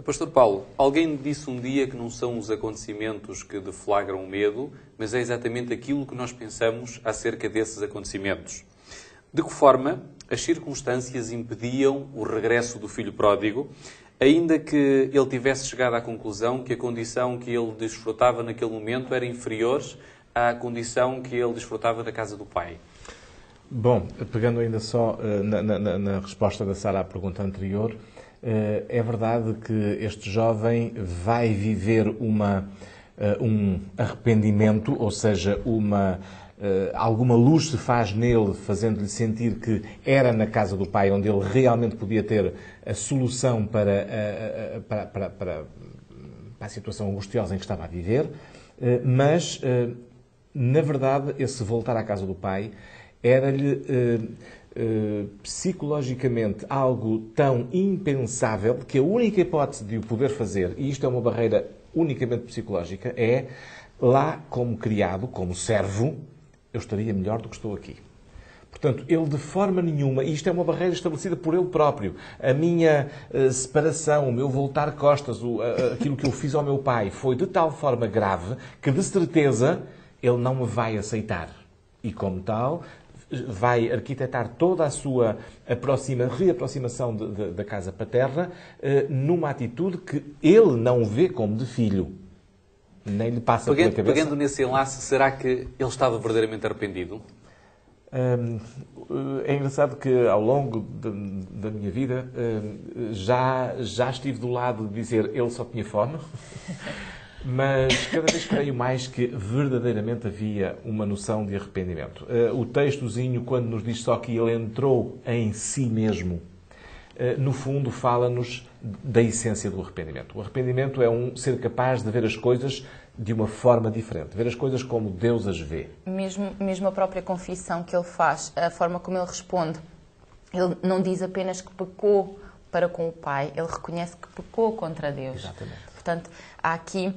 Pastor Paulo, alguém me disse um dia que não são os acontecimentos que deflagram o medo, mas é exatamente aquilo que nós pensamos acerca desses acontecimentos. De que forma as circunstâncias impediam o regresso do filho pródigo, ainda que ele tivesse chegado à conclusão que a condição que ele desfrutava naquele momento era inferior à condição que ele desfrutava da casa do pai? Bom, pegando ainda só na resposta da Sara à pergunta anterior, é verdade que este jovem vai viver um arrependimento, ou seja, alguma luz se faz nele, fazendo-lhe sentir que era na casa do pai onde ele realmente podia ter a solução para a situação angustiosa em que estava a viver, mas, na verdade, esse voltar à casa do pai era-lhe psicologicamente algo tão impensável que a única hipótese de o poder fazer, e isto é uma barreira unicamente psicológica, é lá como criado, como servo, eu estaria melhor do que estou aqui. Portanto, ele de forma nenhuma, e isto é uma barreira estabelecida por ele próprio, a minha separação, o meu voltar costas, aquilo que eu fiz ao meu pai, foi de tal forma grave que de certeza ele não me vai aceitar. E como tal, vai arquitetar toda a sua reaproximação da casa paterna numa atitude que ele não vê como de filho. Nem lhe passa pela cabeça. Pegando nesse enlace, será que ele estava verdadeiramente arrependido? É engraçado que ao longo da minha vida já estive do lado de dizer ele só tinha fome. Mas cada vez creio mais que verdadeiramente havia uma noção de arrependimento. O textozinho, quando nos diz só que ele entrou em si mesmo, no fundo fala-nos da essência do arrependimento. O arrependimento é ser capaz de ver as coisas de uma forma diferente, ver as coisas como Deus as vê. Mesmo a própria confissão que ele faz, a forma como ele responde, ele não diz apenas que pecou para com o Pai, ele reconhece que pecou contra Deus. Exatamente. Portanto, há aqui,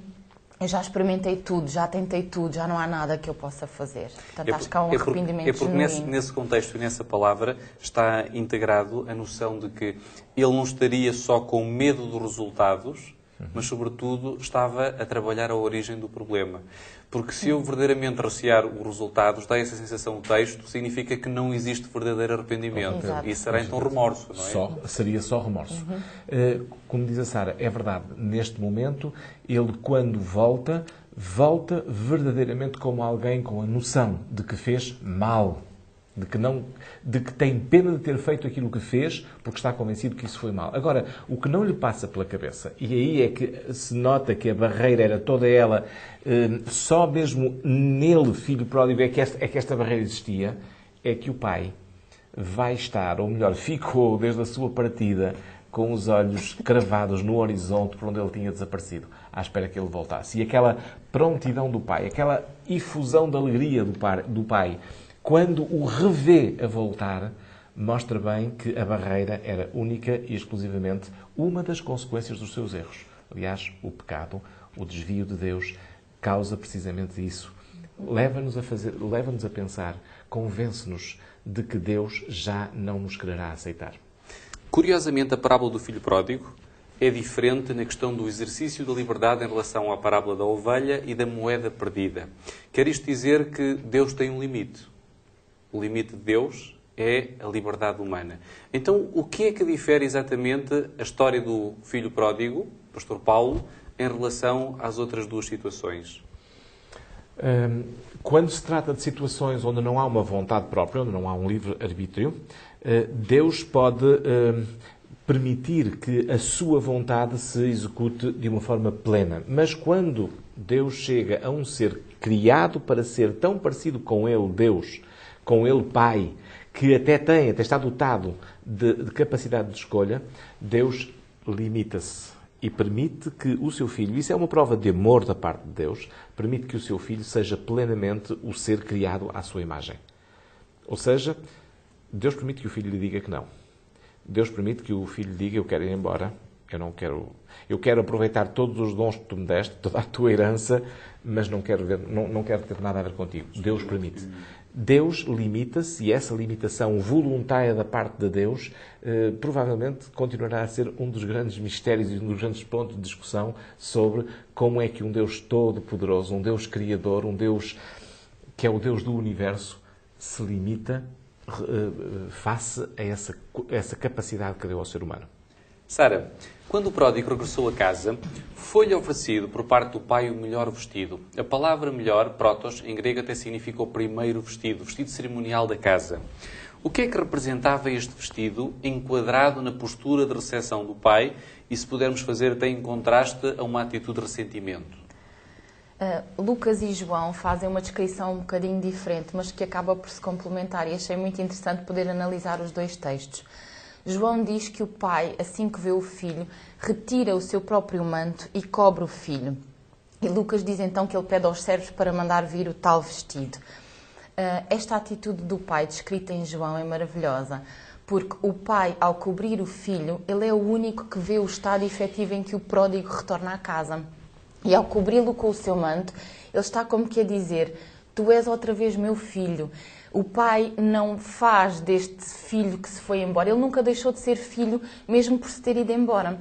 eu já experimentei tudo, já tentei tudo, já não há nada que eu possa fazer. Portanto, acho que há um arrependimento genuíno. Nesse contexto e nessa palavra está integrado a noção de que ele não estaria só com medo dos resultados, mas, sobretudo, estava a trabalhar a origem do problema. Porque se eu verdadeiramente recear os resultados, dá essa sensação, o texto, significa que não existe verdadeiro arrependimento. Exato. E será então remorso, não é? Seria só remorso. Como diz a Sara, é verdade, neste momento, ele quando volta verdadeiramente como alguém com a noção de que fez mal. De que tem pena de ter feito aquilo que fez, porque está convencido que isso foi mal. Agora, o que não lhe passa pela cabeça, e aí é que se nota que a barreira era toda ela, só mesmo nele, filho pródigo, é que esta barreira existia, é que o pai vai estar, ou melhor, ficou desde a sua partida, com os olhos cravados no horizonte por onde ele tinha desaparecido, à espera que ele voltasse. E aquela prontidão do pai, aquela efusão de alegria do pai, quando o revê a voltar, mostra bem que a barreira era única e exclusivamente uma das consequências dos seus erros. Aliás, o pecado, o desvio de Deus, causa precisamente isso. Leva-nos a pensar, convence-nos de que Deus já não nos quererá aceitar. Curiosamente, a parábola do filho pródigo é diferente na questão do exercício da liberdade em relação à parábola da ovelha e da moeda perdida. Quer isto dizer que Deus tem um limite. O limite de Deus é a liberdade humana. Então, o que é que difere exatamente a história do filho pródigo, Pastor Paulo, em relação às outras duas situações? Quando se trata de situações onde não há uma vontade própria, onde não há um livre-arbítrio, Deus pode permitir que a sua vontade se execute de uma forma plena. Mas quando Deus chega a um ser criado para ser tão parecido com Ele, Deus, com Ele, Pai, que até está dotado de capacidade de escolha, Deus limita-se e permite que o seu filho, isso é uma prova de amor da parte de Deus, permite que o seu filho seja plenamente o ser criado à sua imagem. Ou seja, Deus permite que o filho lhe diga que não. Deus permite que o filho lhe diga eu quero ir embora Eu quero aproveitar todos os dons que tu me deste, toda a tua herança, mas não quero ter nada a ver contigo. Deus permite. Deus limita-se, e essa limitação voluntária da parte de Deus provavelmente continuará a ser um dos grandes mistérios e um dos grandes pontos de discussão sobre como é que um Deus todo-poderoso, um Deus criador, um Deus que é o Deus do universo, se limita face a essa capacidade que deu ao ser humano. Sara, quando o pródigo regressou a casa, foi-lhe oferecido por parte do pai o melhor vestido. A palavra melhor, protos, em grego até significa o primeiro vestido, vestido cerimonial da casa. O que é que representava este vestido enquadrado na postura de recepção do pai e, se pudermos fazer, até em contraste a uma atitude de ressentimento? Lucas e João fazem uma descrição um bocadinho diferente, mas que acaba por se complementar, e achei muito interessante poder analisar os dois textos. João diz que o pai, assim que vê o filho, retira o seu próprio manto e cobre o filho. E Lucas diz então que ele pede aos servos para mandar vir o tal vestido. Esta atitude do pai, descrita em João, é maravilhosa, porque o pai, ao cobrir o filho, ele é o único que vê o estado efetivo em que o pródigo retorna à casa. E ao cobri-lo com o seu manto, ele está como que a dizer: tu és outra vez meu filho. O pai não faz deste filho que se foi embora. Ele nunca deixou de ser filho, mesmo por se ter ido embora.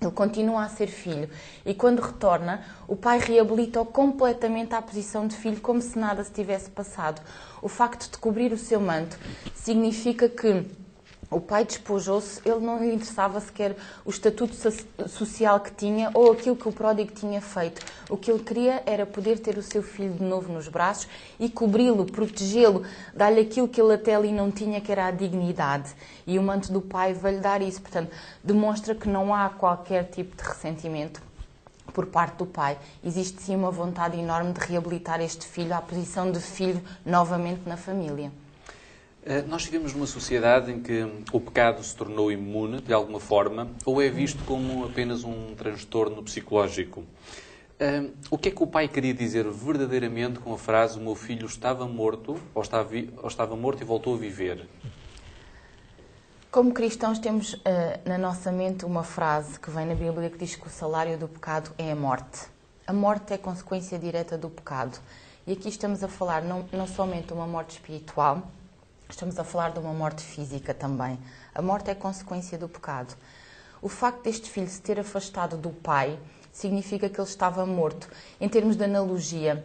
Ele continua a ser filho. E quando retorna, o pai reabilita-o completamente à posição de filho, como se nada se tivesse passado. O facto de cobrir o seu manto significa que o pai despojou-se, ele não lhe interessava sequer o estatuto social que tinha ou aquilo que o pródigo tinha feito. O que ele queria era poder ter o seu filho de novo nos braços e cobri-lo, protegê-lo, dar-lhe aquilo que ele até ali não tinha, que era a dignidade. E o manto do pai veio-lhe dar isso. Portanto, demonstra que não há qualquer tipo de ressentimento por parte do pai. Existe sim uma vontade enorme de reabilitar este filho à posição de filho novamente na família. Nós vivemos numa sociedade em que o pecado se tornou imune, de alguma forma, ou é visto como apenas um transtorno psicológico. O que é que o pai queria dizer verdadeiramente com a frase: o meu filho estava morto, ou estava morto e voltou a viver? Como cristãos temos na nossa mente uma frase que vem na Bíblia que diz que o salário do pecado é a morte. A morte é consequência direta do pecado. E aqui estamos a falar não somente de uma morte espiritual, estamos a falar de uma morte física também. A morte é consequência do pecado. O facto deste filho se ter afastado do pai significa que ele estava morto. Em termos de analogia,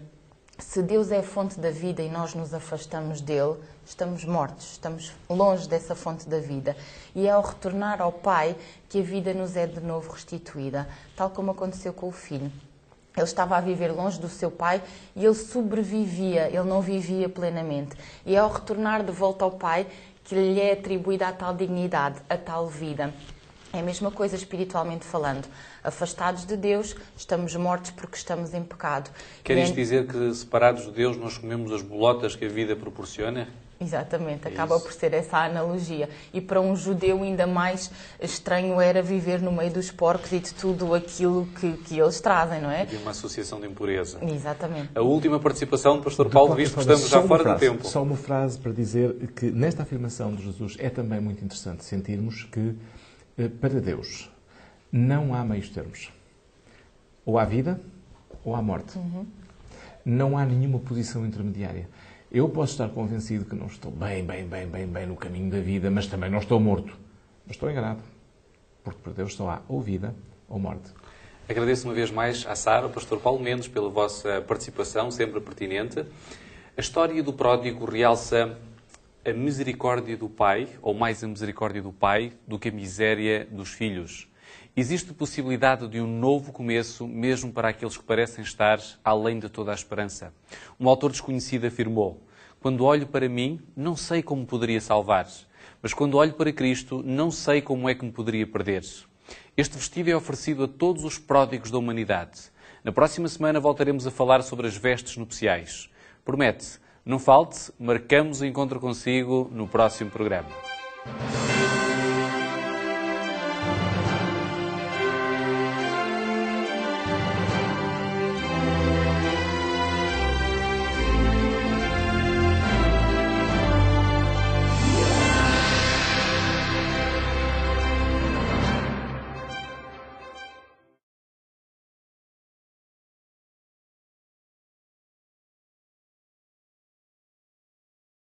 se Deus é a fonte da vida e nós nos afastamos dele, estamos mortos, estamos longe dessa fonte da vida. E é ao retornar ao pai que a vida nos é de novo restituída, tal como aconteceu com o filho. Ele estava a viver longe do seu pai e ele sobrevivia, ele não vivia plenamente. E é ao retornar de volta ao pai que lhe é atribuída a tal dignidade, a tal vida. É a mesma coisa espiritualmente falando. Afastados de Deus, estamos mortos porque estamos em pecado. Quer isto dizer que, separados de Deus, nós comemos as bolotas que a vida proporciona? Exatamente, acaba por ser essa a analogia. E para um judeu ainda mais estranho era viver no meio dos porcos e de tudo aquilo que eles trazem, não é? De uma associação de impureza. Exatamente. A última participação do Pastor Paulo, visto que estamos já fora do tempo. Só uma frase para dizer que nesta afirmação de Jesus é também muito interessante sentirmos que, para Deus, não há meios termos. Ou há vida ou há morte. Não há nenhuma posição intermediária. Eu posso estar convencido que não estou bem no caminho da vida, mas também não estou morto. Mas estou enganado. Porque para Deus só há ou vida ou morte. Agradeço uma vez mais à Sara, ao Pastor Paulo Mendes, pela vossa participação, sempre pertinente. A história do pródigo realça a misericórdia do pai, ou mais a misericórdia do pai, do que a miséria dos filhos. Existe possibilidade de um novo começo, mesmo para aqueles que parecem estar além de toda a esperança. Um autor desconhecido afirmou: quando olho para mim, não sei como poderia salvar, mas quando olho para Cristo, não sei como é que me poderia perder. Este vestido é oferecido a todos os pródigos da humanidade. Na próxima semana voltaremos a falar sobre as vestes nupciais. Promete, não falte, marcamos o encontro consigo no próximo programa.